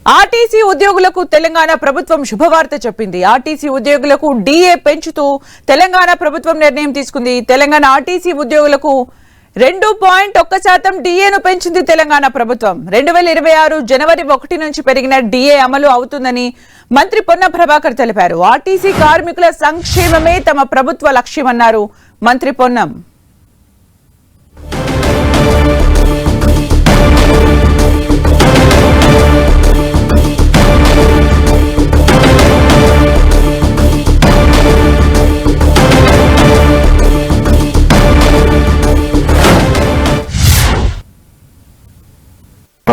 RTC ఉద్యోగులకు తెలంగాణ ప్రభుత్వం శుభవార్త చెప్పింది. ఆర్టీసీ ఉద్యోగులకు డిఏ పెంచుతూ తెలంగాణ ప్రభుత్వం నిర్ణయం తీసుకుంది. తెలంగాణ ఆర్టీసీ ఉద్యోగులకు 2.1% డిఏను పెంచింది తెలంగాణ ప్రభుత్వం. 2026 జనవరి 1 నుంచి పెరిగిన డిఏ అమలు అవుతుందని మంత్రి పొన్నం ప్రభాకర్ తెలిపారు. ఆర్టీసీ కార్మికుల సంక్షేమమే తమ ప్రభుత్వ లక్ష్యమన్నారు మంత్రి పొన్నం.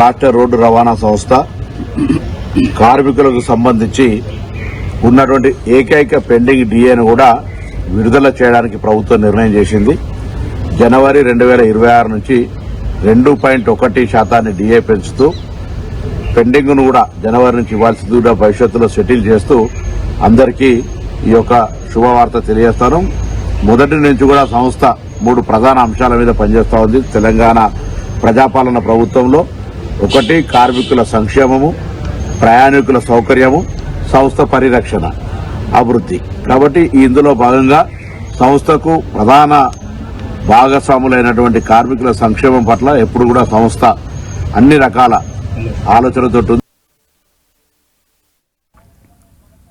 రాష్ట్ర రోడ్డు రవాణా సంస్థ కార్మికులకు సంబంధించి ఉన్నటువంటి ఏకైక పెండింగ్ డిఏను కూడా విడుదల చేయడానికి ప్రభుత్వం నిర్ణయం చేసింది. జనవరి 2026 నుంచి 2.1% డిఏ పెంచుతూ పెండింగ్ను కూడా జనవరి నుంచి ఇవ్వాల్సింది కూడా భవిష్యత్తులో సెటిల్ చేస్తూ అందరికీ ఈ యొక్క శుభవార్త తెలియజేస్తాను. మొదటి నుంచి కూడా సంస్థ 3 ప్రధాన అంశాల మీద పనిచేస్తూ ఉంది. తెలంగాణ ప్రజాపాలన ప్రభుత్వంలో ఒకటి కార్మికుల సంక్షేమము, ప్రయాణికుల సౌకర్యము, సంస్థ పరిరక్షణ, అభివృద్ధి. కాబట్టి ఇందులో భాగంగా సంస్థకు ప్రధాన భాగస్వాములైనటువంటి కార్మికుల సంక్షేమం పట్ల ఎప్పుడు కూడా సంస్థ అన్ని రకాల ఆలోచనతో